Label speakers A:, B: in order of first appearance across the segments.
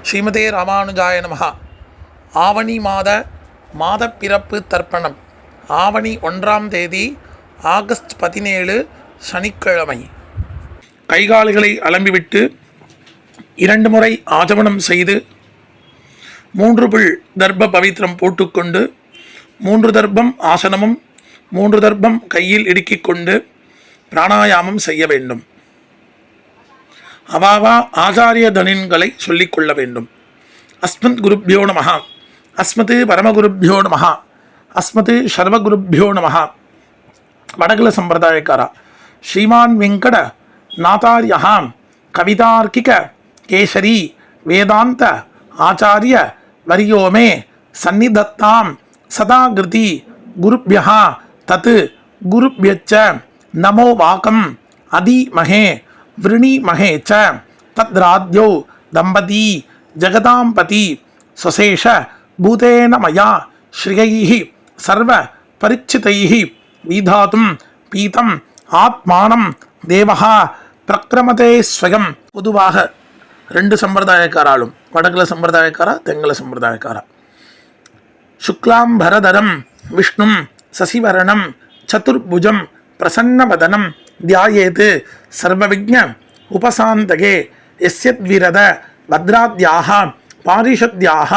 A: ஸ்ரீமதே ராமானுஜாய நமஹ. ஆவணி மாத பிறப்பு தர்ப்பணம். ஆவணி 1ஆம் தேதி ஆகஸ்ட் 17 சனிக்கிழமை. கைகால்களை அலம்பிவிட்டு 2 முறை ஆஜமனம் செய்து 3 புல் தர்ப்ப பவித்திரம் போட்டுக்கொண்டு 3 தர்ப்பம் ஆசனமும் 3 தர்ப்பம் கையில் இடுக்கிக் கொண்டு பிராணாயாமம் செய்ய வேண்டும். அவாவா ஆச்சாரிய தனின்களை சொல்லிக்கொள்ள வேண்டும். அஸ்மத் குருப்யோ நமஹ, அஸ்மத் பரமகுருப்யோ நமஹ, அஸ்மத் சர்வகுருப்யோ நமஹ. வடகுல சம்பிரதாயக்கார ஸ்ரீமான் வெங்கட நாதார்யா கவிதார்க்கிக கேசரி வேதாந்த ஆச்சாரிய வரியோமே சந்நிதத்தாம் சதாகிருதி குருப்யா தத் குருப்யச்ச நமோ வாகம் அதிமஹே விருணிமஹே ச தத்ராத்யோ தம்பதி ஜகதாம்பதி ஸ்வசேஷ பூதேன மயா ஸ்ரீயைஹி சர்வ பரிச்சிதைஹி விதாதும் பீதம் ஆத்மானம் தேவஹா பிரக்ரமதே ஸ்வயம். பொதுவாக 2 சம்பிரதாயக்காராலும், வடகுல சம்பிரதாயக்காரா தெங்கல சம்பிரதாயக்காரா, சுக்லாம் பரதரம் விஷ்ணும் சசிவரணம் சதுர்புஜம் பிரசன்னவதனம் தியாயேத் சர்வவிக்ஞ உபசாந்தகே யஸ்யத்விரத பத்ராத்யாஹ பாரிஷத்யாஹ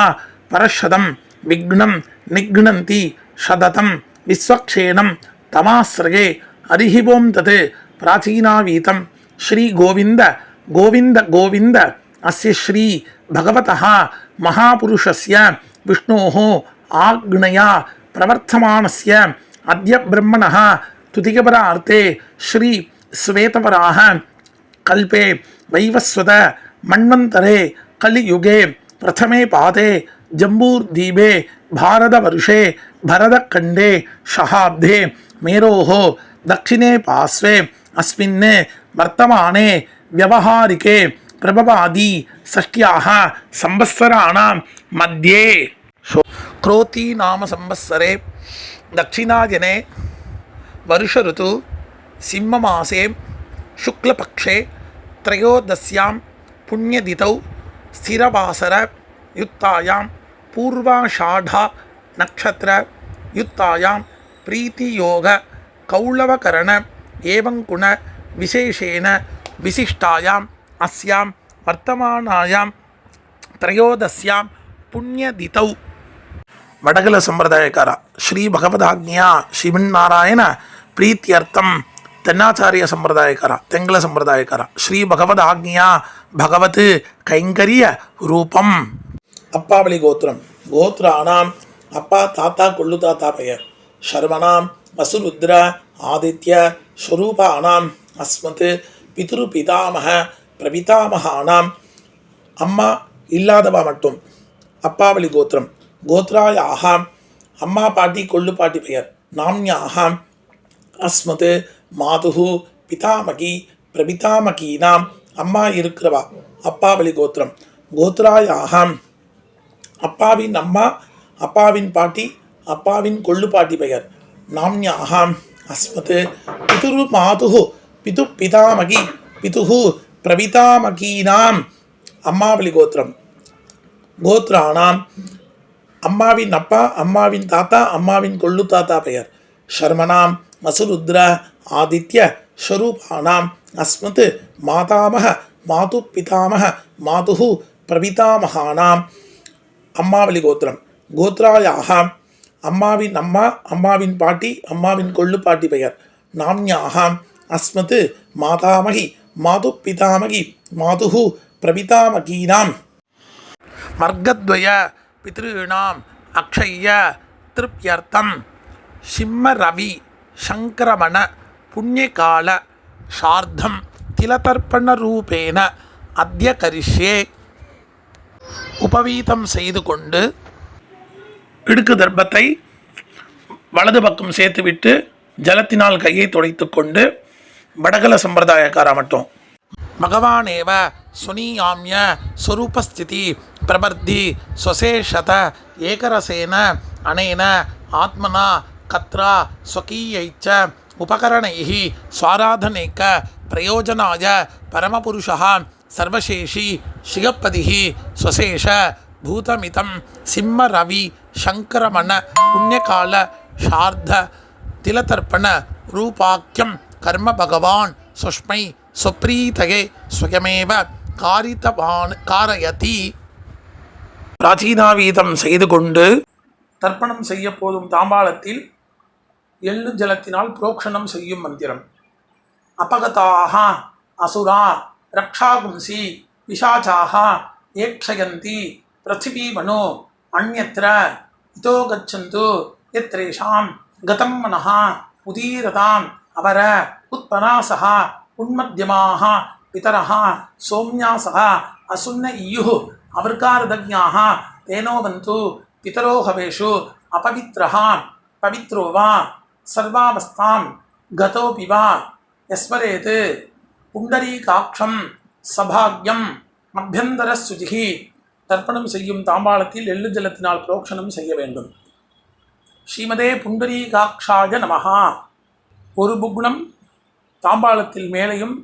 A: பரஷதம் விக்னம் நிக்னந்தி சததம் விஸ்வக்ஷேணம் தமாஸ்ரயே ஹரிஹி ஓம் தத் பிராச்சீனாவீதம் ஸ்ரீ கோவிந்த கோவிந்த கோவிந்த அஸ்ய ஸ்ரீ பகவதः மகாபுருஷஸ்ய விஷ்ணோः ஆக்ஞயா பிரவர்த்தமானஸ்ய அத்ய பிரம்மணः துதிகபரார்த்தே ஸ்ரீ ஸ்வேதபராः கல்பே வைவஸ்வத மன்வந்தரே கலியுகே பிரதமே பாதே ஜம்பூர்தீபே பாரதவர்ஷே பரதக்கண்டே ஷஹாப்தே மேரோः தக்ஷிணே பாஸ்வே அஸ்மின் வர்த்தமானே வியவஹாரிகே பிரபவாதி ஷஷ்ட்யாः சம்பத்சராணாம் மத்தியே क्रोती नाम संवत्सरे दक्षिणायने वर्ष ऋतु सिंहमासे शुक्लपक्षे त्रयोदश्यां पुण्यतिथौ स्थिरवासर युक्तायां पूर्वाषाढा नक्षत्र युक्तायां प्रीतियोग कौलवकरण एवं गुण विशेषेण विशिष्टायां अस्यां वर्तमानायां त्रयोदश्यां पुण्यतिथौ. வடகுல சம்பிரதாயக்காரா ஸ்ரீ பகவதாக்ஞா ஸ்ரீமன்னாராயண பிரீத்தியர்த்தம். தென்னாச்சாரிய சம்பிரதாயக்காரா தெங்கல சம்பிரதாயக்காரா ஸ்ரீ பகவதாக்ஞா பகவத் கைங்கரிய ரூபம். அப்பாவளி கோத்திரம். கோத்ராணாம் அப்பா தாத்தா கொள்ளு தாத்தா பெயர். சர்வணாம் வசுருத்ர ஆதித்ய ஸ்வரூபானாம் அஸ்மத் பிதுரு பிதாமக பிரபிதாமகானாம். அம்மா இல்லாதவா மட்டும். அப்பாவளி கோத்திரம். கோத்ராயாக அம்மா பாட்டி கொள்ளு பாட்டி பெயர். நாம்யாக அஸ்மத் மாதுஹு பிதாமகி பிரபிதாமகீனாம். அம்மா இருக்கிறவா அப்பாவளி கோத்திரம். கோத்ராயாக அப்பாவின் அம்மா அப்பாவின் பாட்டி அப்பாவின் கொள்ளு பாட்டி பெயர். நாம்யாக அஸ்மத் பிதுரு மாதுஹு பிது பிதாமகி பிதுஹு பிரபிதாமகீனாம். அம்மாவளி கோத்திரம். கோத்ராணாம் அம்மாவின் அப்பா அம்மாவின் தாத்தா அம்மாவின் கொள்ளு தாத்தா பெயர். ஷர்மனாம் மசுருத்ர ஆதித்ய ஸ்வரூபானாம் அஸ்மத் மாதாமக மாது பிதாமக மாதுஹு பிரபிதாமகானாம். அம்மாவளி கோத்திரம். கோத்ராயாக அம்மாவின் அம்மா அம்மாவின் பாட்டி அம்மாவின் கொள்ளு பாட்டி பெயர். நாம்யாக அஸ்மத் மாதாமகி மாது பிதாமகி மாதுஹு பிரபிதாமகீனாம். வர்க்கத்வய பித்ருணாம் அக்ஷய திருப்யர்த்தம் சிம்ம ரவி சங்கரமண புண்ணியகால சார்த்தம் திலதர்ப்பண ரூபேன அத்ய கரிஷ்யே. உபவீதம் செய்து கொண்டு இடுக்கு தர்ப்பத்தை வலது பக்கம் சேர்த்துவிட்டு ஜலத்தினால் கையை துடைத்து கொண்டு வடகல சம்பிரதாயக்காரா மட்டும். பகவானேவ சுனியாமிய ஸ்வரூபஸ்திதி பிரபர்த்தி ஸ்வசேஷத ஏகரசேன அனேன ஆத்மனா கத்ரா ஸ்வகீயைச்ச உபகரணைஹி ஸ்வாராதனேக பிரயோஜனாய பரமபுருஷः சர்வசேஷி ஸ்ரீயப்பதிஹி ஸ்வசேஷ பூதமிதம் சிம்ம ரவி சங்கரமண புண்ணியகால ஷார்த திலதர்ப்பண ரூபாக்கியம் கர்ம பகவான் சுஷ்மை சுப்ரீதயே ஸ்வயமேவ காரயதி. பிராச்சீனாவீதம் செய்து கொண்டு தர்ப்பணம் செய்ய போதும் தாம்பாளத்தில் எள்ளு ஜலத்தினால் புரோக்ஷணம் செய்யும் மந்திரம். அபகதாக அசுரா ரக்ஷாகும்சி பிசாச்சாக ஏக்ஷயந்தி பிருத்திவீமனோ அந்யத்ர இதோ கச்சந்து யத்ரேஷாம் கதம் மனஹ உதீரதாம் அவர உத்பராசஹ உன்மத்யமாக பிதரஹ சோம்யாசஹ அசுன்ன இயுः அவர்காரதஜ்ஞாः தேனோவந்து பிதரோஹவேஷு அபவித்ரஹ பவித்ரோ வா சர்வாவஸ்தாம் கதோபி வா யஸ்மரேத் புண்டரீகாட்சம் சபாக்யம் அபியந்தர சுஜிஹி. தர்ப்பணம் செய்யும் தாம்பாளத்தில் எள்ளு ஜலத்தினால் புரோக்ஷணம் செய்ய வேண்டும். ஸ்ரீமதே புண்டரீகாட்சாய நமஹா. ஒரு புக்னம் தாம்பாளத்தில் மேலையும்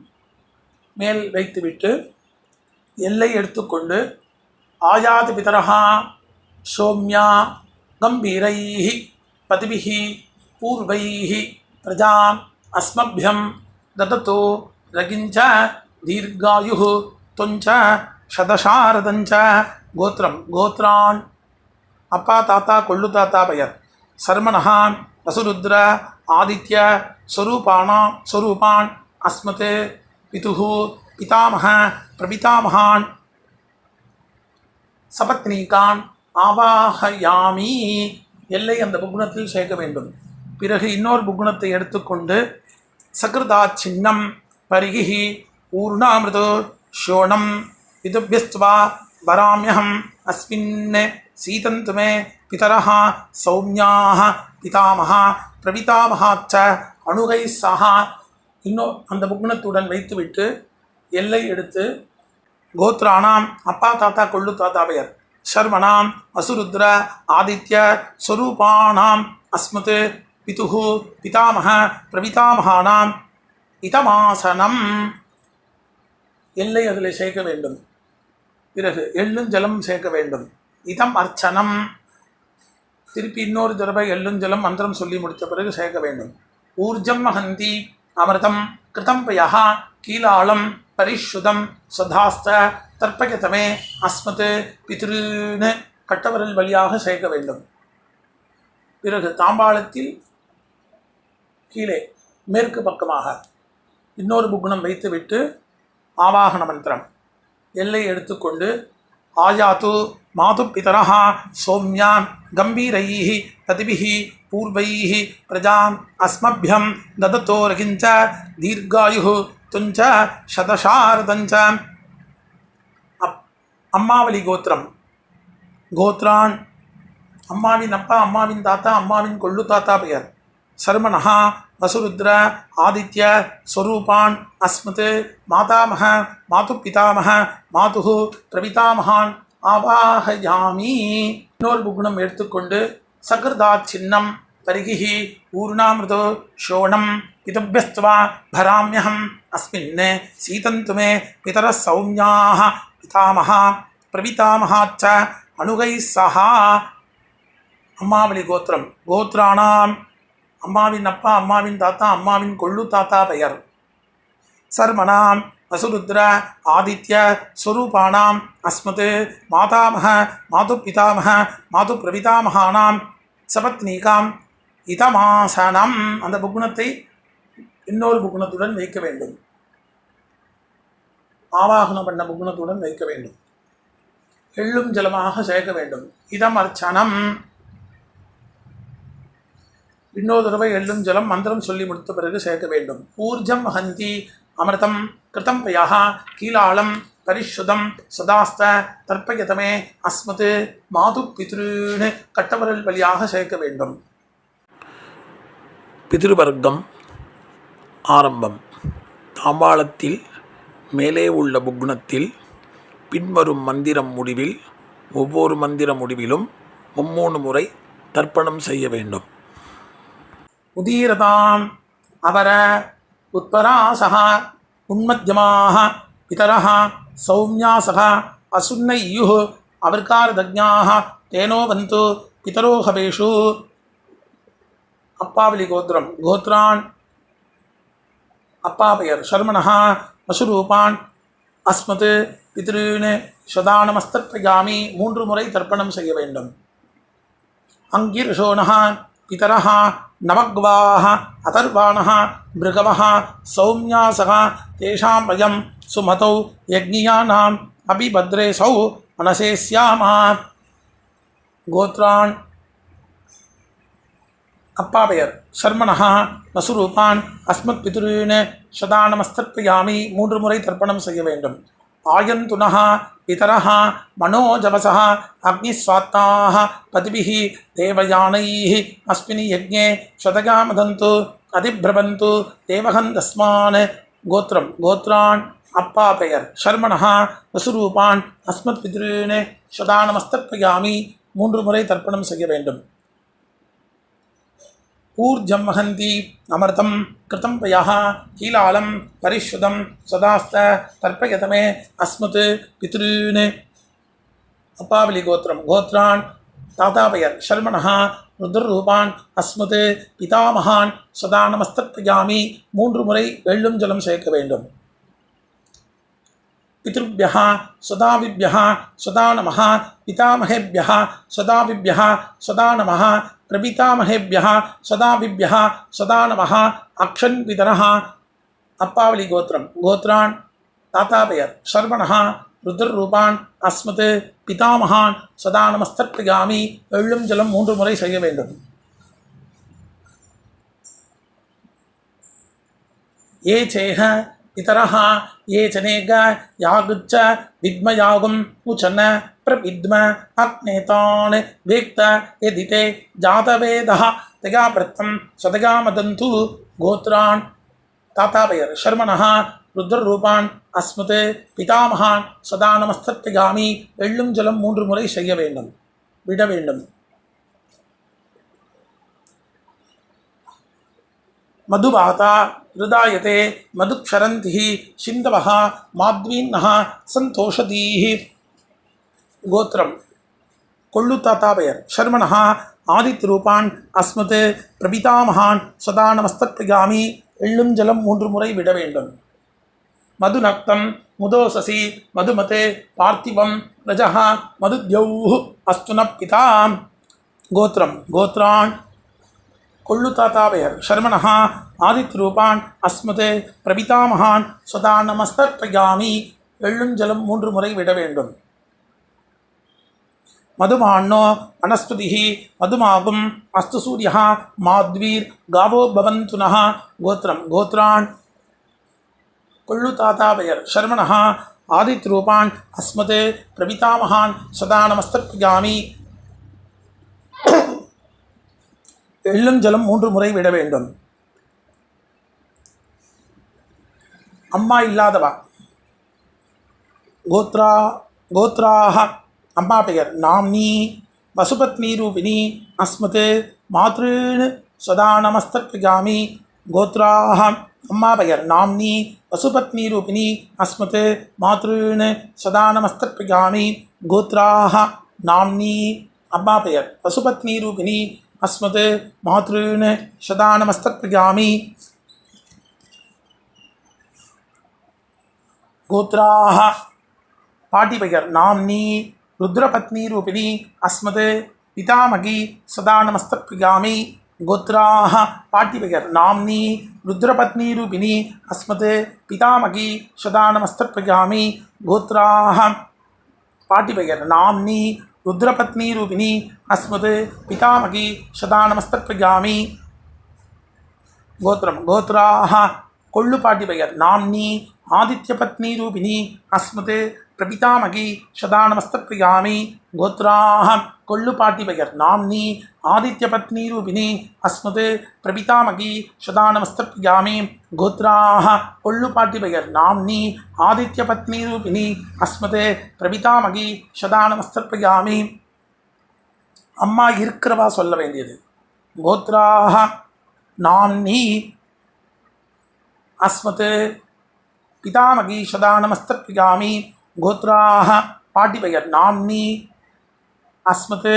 A: மேல் வைத்துவிட்டு எல்லை எடுத்துக்கொண்டு ஆயாத் பிதரஹா சோம்யா கம்பீரைஹி பதிபிஹி பூர்வைஹி பிரஜாம் அஸ்மப்யம் தததோ ரகிஞ்ச தீர்காயுः தொஞ்ச சதசாரதஞ்ச. கோத்திரம் கோத்ரான் அப்பா தாத்தா கொள்ளு தாத்தா பெயர். சர்மனஹா வசுருத்ர ஆதித்ய ஸ்வரூபான் அஸ்மத் பிதுஹு பிதாமஹ பிரபிதாமகான் சபத்னீகான் ஆவாஹயாமி. எல்லை அந்த புக்னத்தில் சேர்க்க வேண்டும். பிறகு இன்னொரு புக்னத்தை எடுத்துக்கொண்டு சகிருதா சின்னம் பரிகிஹி ஊர்ணாமிருதோ ஷோணம் விதுபியஸ்த்வா வராம்யஹம் அஸ்மின் சீதந்து மே பிதரஹ சௌம்யாஹ பிதாமஹ பிரபிதாமஹாச்ச அணுகை சஹா. இன்னும் அந்த புக்னத்துடன் வைத்துவிட்டு எல்லை எடுத்து கோத்ரானாம் அப்பா தாத்தா கொள்ளு தாத்தா பெயர். சர்மணாம் வசுருத்ர ஆதித்ய ஸ்வரூபானாம் அஸ்மத் பிதுஹு பிதாமஹ பிரபிதாமகானாம் இதமாசனம். எல்லை அதில் சேர்க்க வேண்டும். பிறகு எள்ளும் ஜலம் சேர்க்க வேண்டும். இதம் அர்ச்சனம். திருப்பி இன்னொரு தடவை எள்ளும் ஜலம் மந்திரம் சொல்லி முடித்த பிறகு சேர்க்க வேண்டும். ஊர்ஜம் மகந்தி அமிர்தம் கிருதம் பயஹ கீலாளம் பரிஷுதம் சதாஸ்த தர்ப்பயதமே அஸ்மத் பித்ருன்னு கட்டவரல் வழியாக சேர்க்க வேண்டும். பிறகு தாம்பாளத்தில் கீழே மேற்கு பக்கமாக இன்னொரு புக்னம் வைத்துவிட்டு ஆவாகன மந்திரம் எல்லை எடுத்துக்கொண்டு ஆயாத்து மாது பிதரஹ சௌம்யான் கம்பீரைஹி பதிபிஹி பூர்வைஹி பிரஜாம் அஸ்மப்யம் தததோ ரகிஞ்ச தீர்காயுः துஞ்ச சதசாரதஞ்ச. அம்மாவளி கோத்திரம் கோத்ரான் அம்மாவின் அப்பா அம்மாவின் தாத்தா அம்மாவின் கொள்ளு தாத்தா பெயர். சர்மனஹா வசுருத்ர ஆதித்ய ஸ்வரூபான் அஸ்மத் மாதாமஹ மாது பிதாமஹ மாதுஹு பிரபிதாமகான் ஆவாஹயாமி. இன்னொரு புக்னம் எடுத்துக்கொண்டு சகிருதா சின்னம் பரிகிஹி ஊர்ணாமிருதோ ஷோணம் பிதபியஸ்த்வா பராம்யஹம் அஸ்மின் சீதந்து மே பிதர சௌம்யாஹ பிதாமஹ பிரபிதாமஹாச்ச அணுகை சஹா. அம்மாவளி கோத்திரம் கோத்ரானாம் அம்மாவின் அப்பா அம்மாவின் தாத்தா அம்மாவின் கொள்ளு தாத்தா பெயர். சர்மணாம் வசுருத்ர ஆதித்ய ஸ்வரூபானாம் அஸ்மத் மாதாமஹ மாது பிதாமஹ மாது பிரபிதாமகானாம் சபத்னீகாம் இதமாசனம். அந்த புக்னத்தை இன்னொரு புக்னத்துடன் வைக்க வேண்டும். ஆவாகனம் பண்ண புக்னத்துடன் வைக்க வேண்டும். எள்ளும் ஜலமாக சேர்க்க வேண்டும். இதம் அர்ச்சனம். இன்னொரு தடவை எள்ளும் ஜலம் மந்திரம் சொல்லி முடித்த பிறகு சேர்க்க வேண்டும். ஊர்ஜம் ஹந்தி அமிர்தம் கிருதம் பயஹ கீலாளம் பரிஷுதம் சதாஸ்த தர்ப்பயதமே அஸ்மத் மாது பித்ருன்னு கட்டவரல் வழியாக சேர்க்க வேண்டும். பித்ருவர்க்கம் ஆரம்பம். தாம்பாளத்தில் மேலே உள்ள புக்னத்தில் பின்வரும் மந்திரம் முடிவில் ஒவ்வொரு மந்திர முடிவிலும் 3 முறை தர்ப்பணம் செய்ய வேண்டும். உதீரதாம் அவர உத்பராசஹ உன்மத்யமாக பிதரஹ सौम्यासः असुन्नय्युः अवर्कारदज्ञाः तेनो वन्तु पितरो हवेषु अप्पावली गोत्रम गोत्रान् அப்பா பெயர் சர்மணா பசுரூபான் அஸ்மத் பித்ருன் சதானமஸ்தர்ப்பயாமி 3 முறை தர்ப்பணம் செய்ய வேண்டும். அங்கிர்ஷோணः பிதரः நவக்வாः அதர்வாணः மிருகவः சௌம்யாசः தேஷாம் வயம் சுமதௌ யக்ஞியானாம் அபிபத்ரே சௌ மனசேஸ்யாமா. கோத்ரான் அப்பா பெயர் சர்மணா நசுரூபான் அஸ்மத் பிதுருன் சதானமஸ்தர்ப்பயாமி 3 முறை தர்ப்பணம் செய்ய வேண்டும். ஆயந்துனः பிதரः மனோஜவசः அக்னிஸ்வாத்தாः பதிபிஹி தேவயானைः அஸ்மினி யஜ்ஞே சதகாமதந்து அதிப்ரபந்து தேவகந்தஸ்மான். கோத்திரம் கோத்ரான் அப்பா பெயர் சர்மணா நசுரூபான் அஸ்மத் பிதுருன் சதானமஸ்தர்ப்பயாமி 3 முறை தர்ப்பணம் செய்ய வேண்டும். ऊर्जं वहन्ति अमृतं कृतं पयः कीलालं परिशुद्धं सदास्त तर्पयत मे अस्मत् पितॄन्. अप्पावली गोत्रम गोत्रान् ताता पेयर् शर्मणः रुद्ररूपान् अस्मत् पितामहान् सदा नमस्तर्पयामि 3 முறை வெள்ளும் ஜலம் சேர்க்க வேண்டும். पितृभ्यः सदाविभ्यः सदा नमः पितामहेभ्यः सदाविभ्यः सदा नमः प्रपितामहेभ्यः सदाविभ्यः सदा नमः अक्षन् पितरः. अप्पावली गोत्रम गोत्रान् ताता पेयर् शर्मणः रुद्ररूपान् अस्मत् पितामहान् सदा नमस्तर्पयामि வெள்ளும் ஜலம் 3 முறை செய்ய வேண்டும். ये चेह पितरः ये चनेग यागुच्च विद्मयागुम् उचन प्रविद्म अग्नेतान् वेक्त यदिते जातवेदः तगाप्रत्तं सदगामदन्तु. गोत्रान् ताता पेयर् शर्मणः रुद्ररूपान् अस्मत् पितामहान् सदा नमस्तर्पयामि வெள்ளும் ஜலம் 3 முறை செய்ய வேண்டும் விட வேண்டும். मधुबाता हृदायते मधुक्षरन्तिः सिन्धवः माध्वीन्नः सन्तोषदीः. गोत्रम कोल्लुताता पेयर् शर्मणः आदित्यरूपान् अस्मत् प्रपितामहान् सदा नमस्तर्पयामि வெள்ளும் ஜலம் 3 முறை விட வேண்டும். मधुनक्तं मुदोससि मधुमते पार्थिवं रजः मधुद्यौः अस्तु नः पिता. गोत्रम गोत्रान् कोल्लुताता पेयर् शर्मणः आदित्यरूपान् अस्मत् प्रपितामहान् सदा नमस्तर्पयामि வெள்ளும் ஜலம் 3 முறை விட வேண்டும். मधुमान्नो वनस्पतिः मधुमागुम् अस्तु सूर्यः माध्वीर् गावो भवन्तु नः. गोत्रम गोत्रान् कोल्लुताता पेयर् शर्मणः आदित्यरूपान् अस्मत् प्रपितामहान् सदा नमस्तर्पयामि வெள்ளும் ஜலம் 3 முறை விட வேண்டும். அம்மா இல்லாதவா கோத்ராः அம்மா பெயர் நாம்னி வசுபத்னி ரூபிணி அஸ்மத் மாத்ருன் சதா நமஸ்தர்ப்பயாமி. கோத்ராः அம்மா பெயர் நாம்னி வசுபத்னி ரூபிணி அஸ்மத் மாத்ருன் சதா நமஸ்தர்ப்பயாமி. கோத்ராः நாம்னி அம்மா பெயர் வசுபத்னி ரூபிணி अस्मत् मातॄन् सदा नमस्तर्पयामि. गोत्राः पाटिपेयर् नाम्नी रुद्रपत्नी रूपिणी अस्मत् पितामही सदा नमस्तर्पयामि. गोत्राः पाटिपेयर् नाम्नी रुद्रपत्नी रूपिणी अस्मत् पितामही सदा नमस्तर्पयामि. गोत्राः पाटिपेयर् नाम्नी रुद्रपत्नी रूपिणी अस्मत् पितामही सदा नमस्तर्पयामि. गोत्रम गोत्राः कोल्लुपाटी पेयर् नाम्नी आदित्यपत्नी रूपिणी अस्मत् प्रपितामही सदा नमस्तर्पयामि. गोत्राः कोल्लुपाटी पेयर् नाम्नी आदित्यपत्नी रूपिणी अस्मत् प्रपितामही सदा नमस्तर्पयामि. गोत्राः कोल्लुपाटी पेयर् नाम्नी आदित्यपत्नी रूपिणी अस्मत् प्रपितामही सदा नमस्तर्पयामि. அம்மா இருக்கிறவா சொல்ல வேண்டியது. கோத்ராः நாம்னி अस्मत् पितामही सदा नमस्तर्पयामि. கோத்ராஹ பாட்டி பெயர் நாம்னி அஸ்மத்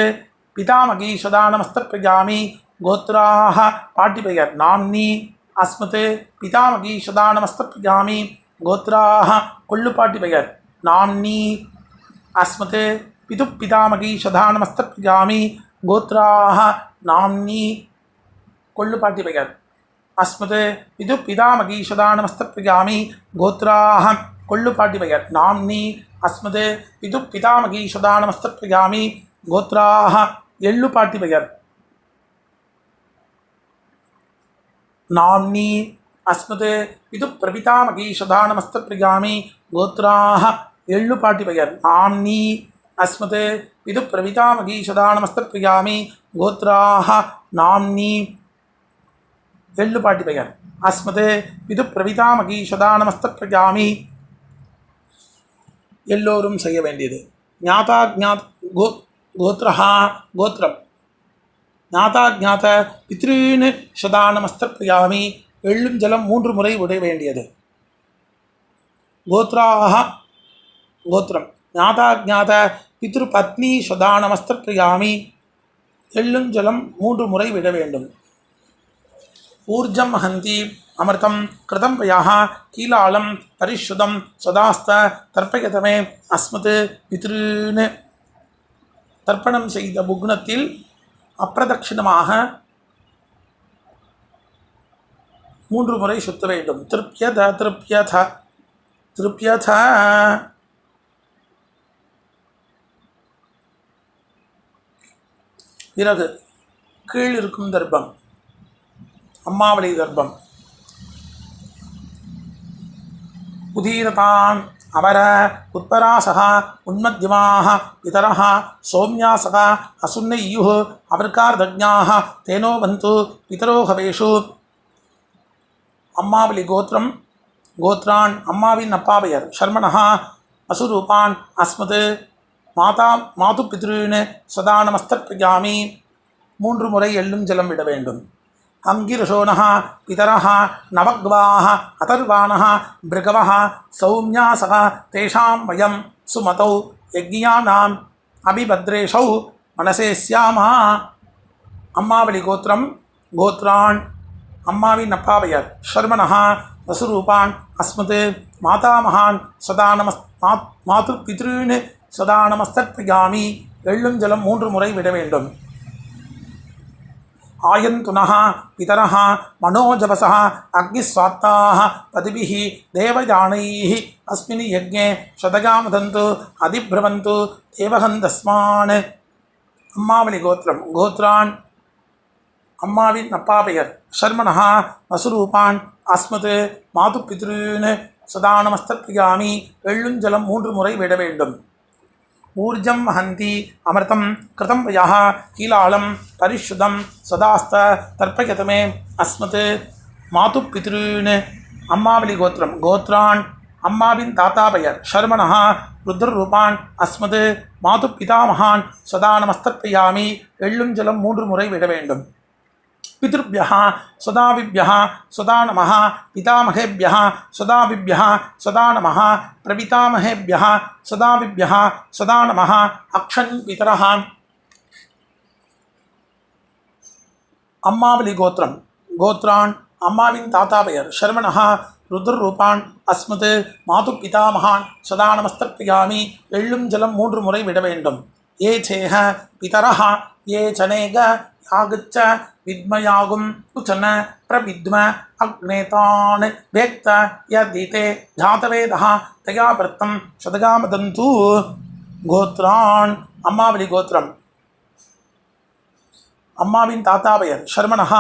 A: பிதாமகி சதா நமஸ்தப்பிரஜாமி கோத்ராஹ பாட்டி பெயர் நாம்னி அஸ்மத் பிதாமகி சதா நமஸ்தப்பிரஜாமி கோத்ராஹ கொள்ளு பாட்டி பெயர் நாம்னி அஸ்மத் பிது பிதாமகி சதா நமஸ்தப்பிரஜாமி கோத்ராஹ நாம்னி கொள்ளு பாட்டி பெயர் அஸ்மத் பிது பிதாமகி சதா நமஸ்தப்பிரஜாமி கோத்ராஹ கொள்ளு பாட்டி பெயர் நாம்னி அஸ்மத் பிது பிதாமகி சதா நமஸ்தப்பிரஜாமி கோத்ராஹ எள்ளு பாட்டி பெயர் நாம்னி அஸ்மத் பிது பிரபிதாமகி சதா நமஸ்தப்பிரஜாமி கோத்ராஹ எள்ளு பாட்டி பெயர் நாம்னி அஸ்மத் பிது பிரபிதாமகி சதா நமஸ்தப்பிரஜாமி கோத்ராஹ நாம்னி எள்ளு பாட்டி பெயர் அஸ்மத் பிது பிரபிதாமகி சதா நமஸ்தப்பிரஜாமி எல்லோரும் செய்ய வேண்டியது ஞாதா ஜாத் கோத்ரஹா கோத்திரம் ஞாதா ஜாத பித்ருன்னு சதா நமஸ்தப்பிரஜாமி எள்ளும் ஜலம் 3 முறை விட வேண்டியது கோத்ராஹ கோத்திரம் ஞாதா ஜாத பித்ரு பத்னி சதா நமஸ்தப்பிரஜாமி எள்ளும் ஜலம் 3 முறை விட வேண்டும் ஊர்ஜம் ஹந்தி அமிர்தம் கிருதம் பயாஹ கீலாலம் பரிஷுதம் சதாஸ்த தர்ப்பயதமே அஸ்மத் பித்ருன்னு தர்ப்பணம் செய்த புக்னத்தில் அப்பிரதட்சிணமாக 3 முறை சுத்த வேண்டும் திருப்யத திருப்யத திருப்யத பிறகு கீழ் இருக்கும் தர்ப்பம் அம்மாவளி தர்ப்பம் உதீரதான் அமர உத்பராசக உன்மத்யமாக பிதரः சௌமியாசக அசுன்னையுः அபர்கார்தஜ்ஞாः தேனோ பந்து பிதரோ ஹவேஷு அம்மாவளி கோத்திரம் கோத்ரான் அம்மாவின் அப்பா பெயர் சர்மணः அசுரூபான் அஸ்மத் மாதா மாது பித்ருன்னு சதா நமஸ்தப்பிரஜாமி 3 முறை எள்ளும் ஜலம் விட வேண்டும் அங்கிரசோனः பிதரः நவக்வாः அதர்வாணः பிருகவः சௌமியாசக தேஷாம் வயம் சுமதௌ யஜ்ஞானாம் அபிபத்ரேஷௌ மனசே ஸ்யாமா அம்மாவளி கோத்திரம் கோத்ரான் அம்மாவின் அப்பா பெயர் சர்மணः வசுரூபான் அஸ்மத் மாதாமகான் சதா மாது பித்ருன்னு சதா நமஸ்தப்பிரஜாமி எள்ளும் ஜலம் 3 முறை விட வேண்டும் ஆயந்துனः பிதரः மனோஜபசः அக்னிஸ்வாத்தாः பதிபிः தேவயானைः அஸ்மின் யஜ்ஞே சதகாமதந்து அதிப்ரவந்து தேவகந்தஸ்மான் அம்மாவளி கோத்திரம் கோத்ரான் அம்மாவின் அப்பா பெயர் சர்மணः வசுரூபான் அஸ்மத் மாது பித்ருன்னு சதா நமஸ்தப்பிரஜாமி எள்ளும் ஜலம் 3 முறை விட வேண்டும் ஊர்ஜம் ஹந்தி அமிர்தம் கிருதம் பயாஹ கீலாலம் பரிஷுதம் சதாஸ்த தர்ப்பயதமே அஸ்மத் மாது பித்ருன்னு அம்மாவளி கோத்திரம் கோத்ரான் அம்மாவின் தாத்தா பெயர் சர்மணः ருத்ரரூபான் அஸ்மத் மாது பிதாமகான் சதா நமஸ்தப்பிரஜாமி எள்ளும் ஜலம் 3 முறை விட வேண்டும் பித்ருभ्यः சதாவிभ्यः சதா நமः பிதாமகேभ्यः சதாவிभ्यः சதா நமः பிரபிதாமகேभ्यः சதாவிभ्यः சதா நமः அக்ஷன் பிதரः அம்மாவளி கோத்திரம் கோத்ரான் அம்மாவின் தாத்தா பெயர் சர்மணः ருத்ரரூபான் அஸ்மத் மாது பிதாமகான் சதா நமஸ்தப்பிரஜாமி எள்ளும் ஜலம் 3 முறை விட வேண்டும் ஏ சேஹ பிதரः ஏ சனேக யாகச்ச வித்மயாகும் உச்சன பிரவித்ம அக்னேதான் வேக்த யதீதே ஜாதவேதः தயா பிரத்தம் சதகாமதந்து கோத்ரான் அம்மாவளி கோத்திரம் அம்மாவின் தாத்தா பெயர் சர்மணः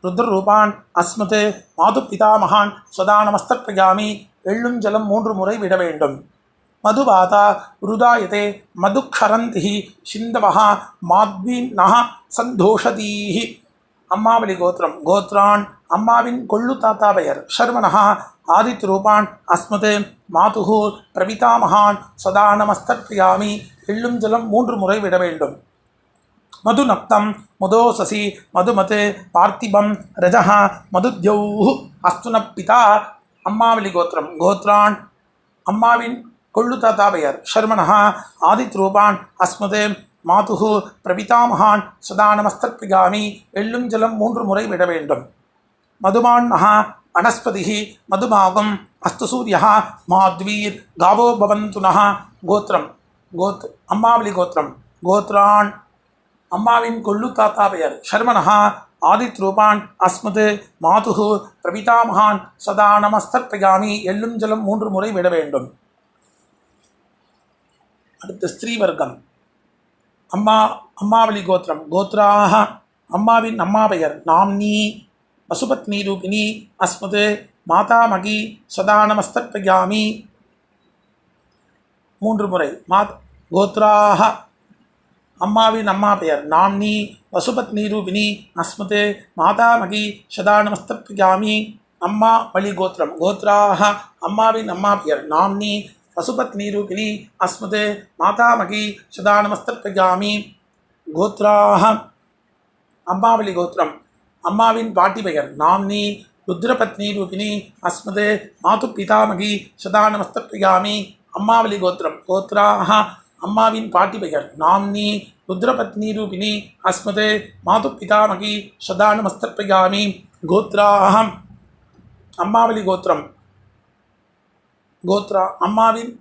A: ருத்ரரூபான் அஸ்மத் மாது பிதாமகான் சதா நமஸ்தப்பிரஜாமி எள்ளும் ஜலம் 3 முறை விட வேண்டும் மதுபாதா ருதாயதே மதுக்ஷரந்தி சிந்தவः மாத்வீன்னः சந்தோஷதீஹி அம்மாவளி கோத்திரம் கோத்ரான் அம்மாவின் கொள்ளு தாத்தா பெயர் சர்மணः ஆதித்யரூபான் அஸ்மத் மாதுः பிரபிதாமகான் சதா நமஸ்தப்பிரஜாமி எள்ளும் ஜலம் 3 முறை விட வேண்டும் மதுநப்தம் மதோசசி மதுமத் பார்த்திபம் ரஜः மதுத்யௌः அஸ்துன பிதா அம்மாவளி கோத்திரம் கோத்ரான் அம்மாவின் கொள்ளு தாத்தா பெயர் ஷர்மணः ஆதித்ரூபான் அஸ்மது மாதுஹு பிரபிதாமகான் சதா நமஸ்தர்பிகாமி எள்ளும் ஜலம் 3 முறை விட வேண்டும். மதுமான்னः வனஸ்பதிஹி மதுமாகும் அஸ்து சூரியः மாத்வீர் காவோ பவந்துனः. கோத்திரம் அம்மாவளி கோத்திரம். கோத்ரான் அம்மாவின் கொள்ளு தாத்தா பெயர் ஷர்மணः ஆதித்ரூபான் அஸ்மது மாதுஹு பிரபிதாமகான் சதா நமஸ்தர்பிகாமி எள்ளும் ஜலம் 3 முறை விட வேண்டும். அடுத்து ஸ்திரீ வர்க்கம். அம்மாவளி கோத்திரம். கோத்ராக அம்மாவின் அம்மா பெயர் நாம்னி பசுபத்னி ரூபிணி அஸ்மது மாதாமகி சதா நமஸ்தர்பிகாமி 3 முறை. கோத்ராக அம்மாவின் அம்மா பெயர் நாம்னி பசுபத்னி ரூபிணி அஸ்மது மாதாமகி சதா நமஸ்தர்பிகாமி. அம்மா வழி கோத்திரம். கோத்ராக அம்மாவின் அம்மா பெயர் நாம்னி பசுபத்னி ரூபிணி அஸ்மது மாதாமகி சதா நமஸ்தர்பிகாமி. கோத்ராக அம்மாவளி கோத்திரம். அம்மாவின் பாட்டி பெயர் நாம்னி ருத்ரபத்னி ரூபிணி அஸ்மது மாது பிதாமகி சதா நமஸ்தர்பிகாமி. அம்மாவளி கோத்திரம். கோத்ராக அம்மாவின் பாட்டி பெயர் நாம்னி ருத்ரபத்னி ரூபிணி அஸ்மது மாது பிதாமகி சதா நமஸ்தர்பிகாமி. கோத்ராக அம்மாவளி கோத்திரம். அம்மாவின்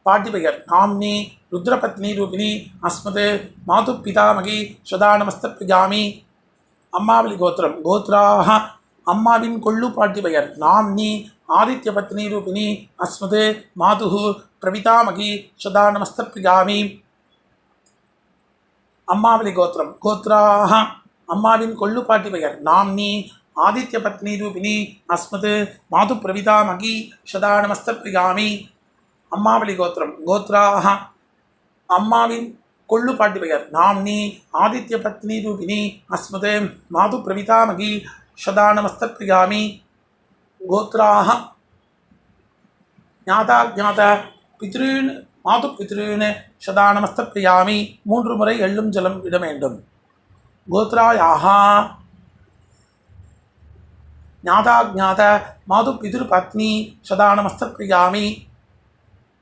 A: பாட்டி பெயர் நாம்னி ருத்ரபத்னி ரூபிணி அஸ்மது மாது பிதாமகி சதா நமஸ்தர்பிகாமி. அம்மாவளி கோத்திரம். கோத்ராக அம்மாவின் கொள்ளு பாட்டி பெயர் நாம்னி ஆதித்யபத்னி ரூபிணி அஸ்மது மாதுஹு பிரபிதாமகி சதா நமஸ்தர்பிகாமி. அம்மாவளி கோத்திரம். கோத்ராக அம்மாவின் கொள்ளு பாட்டி பெயர் நாம்னி ஆதித்யபத்னி ரூபிணி அஸ்மது மாது பிரபிதாமகி சதா நமஸ்தர்பிகாமி. அம்மாவளி கோத்திரம். கோத்ராக அம்மாவின் கொள்ளு பாட்டி பெயர் நாம்னி ஆதித்யபத்னி ரூபிணி அஸ்மது மாது பிரபிதாமகி சதா நமஸ்தர்பிகாமி. கோத்ராக ஞாதாஜாத பித்ருன் மாது பித்ருன் சதா நமஸ்தர்பிகாமி. 3 முறை எள்ளும் ஜலம் விட வேண்டும். கோத்ராயாக ஞாதாஜாத மாது பிதுர்பத்னி சதா நமஸ்தர்பிகாமி.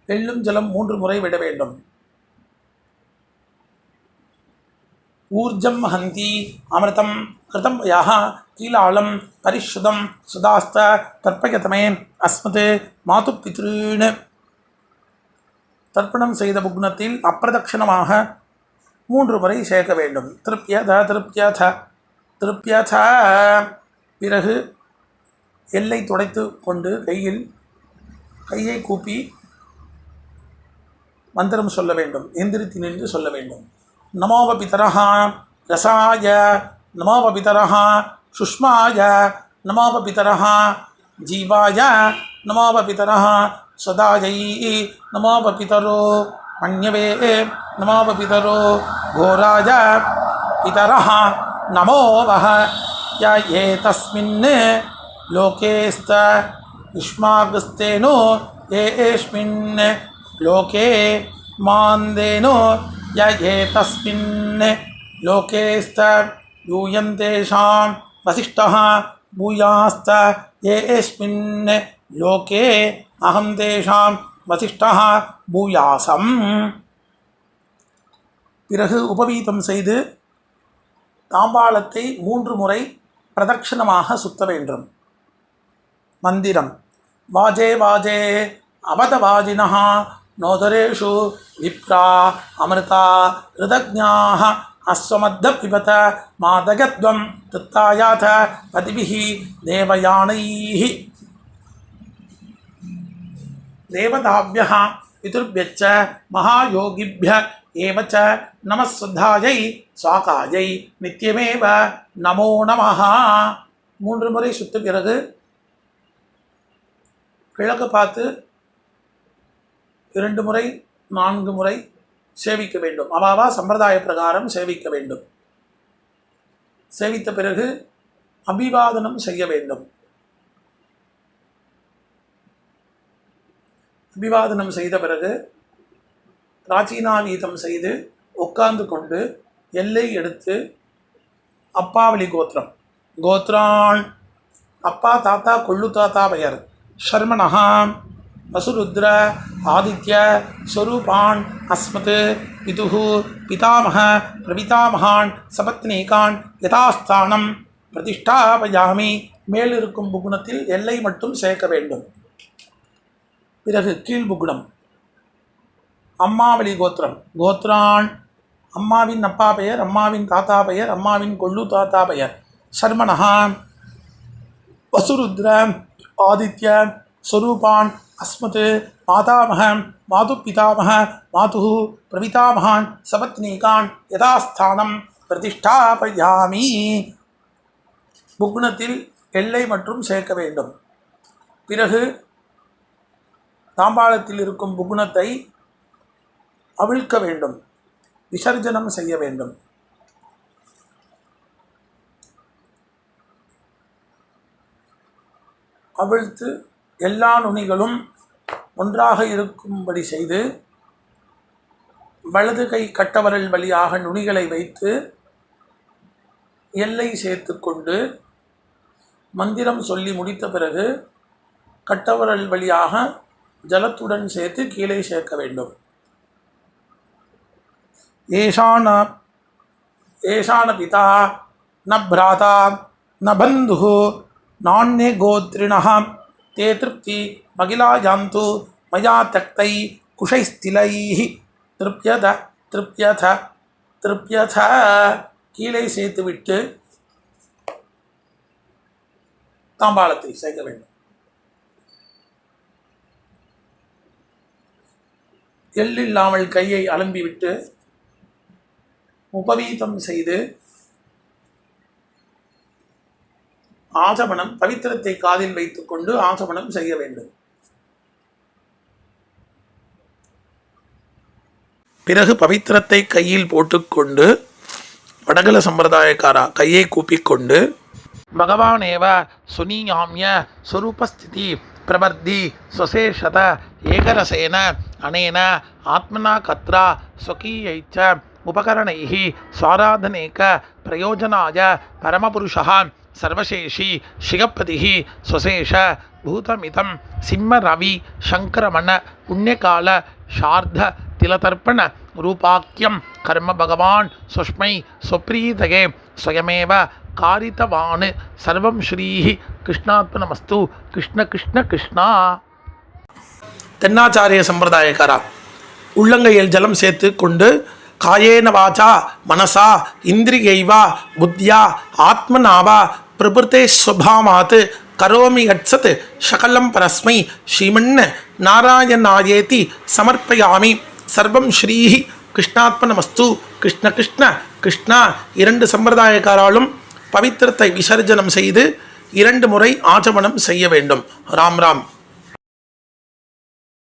A: எள்ளும் ஜலம் 3 முறை விட வேண்டும். ஊர்ஜம் ஹந்தி அமிர்தம் கிருதம் யஹ கீலாளம் பரிஷுதம் சுதாஸ்த தர்ப்பயதமே அஸ்மது மாது பித்ருன். தர்ப்பணம் செய்த புக்னத்தில் அப்பிரதட்சணமாக 3 முறை சேர்க்க வேண்டும். திருப்யத. பிறகு எல்லை துடைத்து கொண்டு கையை கூப்பி மந்திரம் சொல்ல வேண்டும். எந்திரித்து நின்று சொல்ல வேண்டும். நமோவ பிதரஹ ரசாய நமோவ பிதரஹ சுஷ்மாய நமோவ பிதரஹ ஜீவாய நமோவ பிதரஹ சதாயை நமோவ பிதரோ மன்யவே நமோவ பிதரோ கோராய பிதரஹ நமோவஹ ய ஏதஸ்மின் லோகேஸ்த யுஷ்மாகஸ்தேனோ ஏஸ்மின் லோகே மாந்தேனோ ய ஏதஸ்மின் லோகேஸ்த யூயந்தேஷாம் வசிஷ்டः பூயாஸ்த ஏஸ்மின் லோகே அகம் தேஷாம் வசிஷ்டः பூயாசம். பிறகு உபவீதம் செய்து தாம்பாளத்தை 3 முறை பிரதட்சணமாக சுத்த வேண்டும். மந்திரம். வாஜே வாஜே அவதவாஜினः நோதரேஷு விப்ரா அமிர்தா ரிதஜ்ஞாः அஸ்வமத்த பிபத மாதகத்வம் தத்தாயாத பதிபிஹி தேவயானைः. தேவதாभ्यः பிதுர்भ्यश्च மகாயோகிभ्य ஏவ ச நமஸ்வத்தாயை சாகாயை நித்யமேவ நமோ நமः. 3 முறை சுத்த பிறகு கிழக்கு பார்த்து 2 முறை 4 முறை சேவிக்க வேண்டும். அவாவா சம்பிரதாய பிரகாரம் சேவிக்க வேண்டும். சேவித்த பிறகு அபிவாதனம் செய்ய வேண்டும். அபிவாதனம் செய்த பிறகு பிராச்சீனாவீதம் செய்து உட்கார்ந்து கொண்டு எல்லை எடுத்து அப்பாவளி கோத்திரம். கோத்ரான் அப்பா தாத்தா கொள்ளு தாத்தா பெயர் ஷர்மணஹா வசுருத்ர ஆதித்ய ஸ்வரூபான் அஸ்மத் பிதுஹு பிதாமக பிரபிதாமகான் சபத்னீகான் யதாஸ்தானம் பிரதிஷ்டாபயாமி. மேலிருக்கும் புகுணத்தில் எல்லை மட்டும் சேர்க்க வேண்டும். பிறகு கீழ்புகுணம். அம்மாவளி கோத்திரம். கோத்ரான் அம்மாவின் அப்பா பெயர், அம்மாவின் தாத்தா பெயர், அம்மாவின் கொள்ளு தாத்தா பெயர். சர்மணஹா வசுருத்ர ஆதித்ய ஸ்வரூபான் அஸ்மத் மாதாமக மாது பிதாமக மாது பிரபிதாமகான் சபத்னீகான் யதாஸ்தானம் பிரதிஷ்டாபயாமி. புக்னத்தில் எல்லை மற்றும் சேர்க்க வேண்டும். பிறகு தாம்பாளத்தில் இருக்கும் புக்னத்தை அவிழ்க்க வேண்டும், விசர்ஜனம் செய்ய வேண்டும். அவிழ்த்து எல்லா நுனிகளும் ஒன்றாக இருக்கும்படி செய்து வலது கை கட்டவரல் வழியாக நுனிகளை வைத்து எல்லை சேர்த்து கொண்டு மந்திரம் சொல்லி முடித்த பிறகு கட்டவரல் வழியாக ஜலத்துடன் சேர்த்து கீழே சேர்க்க வேண்டும். ஏஷான பிதா ந பிராதா ந பந்து நான்யே கோத்ரிணः தே திருப்தி மகிழா யாந்து மயா தக்தை குஷைஸ்திலைः திருப்யத திருப்யத திருப்யத. கீழே சேர்த்துவிட்டு தாம்பாளத்தில் சேர்க்க வேண்டும். எள்ளில்லாமல் கையை அலம்பிவிட்டு உபவீதம் செய்து ஆசமனம் பவித்திரத்தை காதில் வைத்துக் கொண்டு ஆசமனம் செய்ய வேண்டும். பிறகு பவித்திரத்தை கையில் போட்டுக்கொண்டு வடகல சம்பிரதாயக்காரா கையை கூப்பிக்கொண்டு பகவானேவ சுனியாமிய ஸ்வரூபஸ்திதி பிரபர்தி ஸ்வசேஷத ஏகரசேன அனேன ஆத்மனா கத்ரா ஸ்வகீயைச்ச உபகரணைः ஸ்வாராதனேக பிரயோஜனாய பரமபுருஷः சர்வசேஷி சிகப்பதிः ஸ்வசேஷ பூதமிதம் சிம்ம ரவி சங்கரமண புண்ணியகால ஷார்த திலதர்ப்பண ரூபாக்கியம் கர்ம பகவான் சுஷ்மை ஸ்வப்ரீதகே ஸ்வயமேவ காரித்தவான் சர்வம் ஸ்ரீஹி கிருஷ்ணாத்மனமஸ்து. கிருஷ்ண கிருஷ்ண கிருஷ்ணா. தென்னாச்சாரிய சம்பிரதாயக்காரா உள்ளங்கையில் ஜலம் சேர்த்து கொண்டு காயேன வாச்சா மனசா இந்திரியைவா புத்தியா ஆத்மனாவா பிரபுத்தே ஸ்வபாவாத் கரோமி யத்சத் சகலம் பரஸ்மை ஸ்ரீமன் நாராயணாயேதி சமர்ப்பயாமி. சர்வம் ஸ்ரீஹி கிருஷ்ணாத்மனமஸ்து. கிருஷ்ண கிருஷ்ண கிருஷ்ணா. இரண்டு சம்பிரதாயக்காராலும் பவித்திரத்தை விசர்ஜனம் செய்து 2 முறை ஆச்சமனம் செய்ய வேண்டும். ராம் ராம்.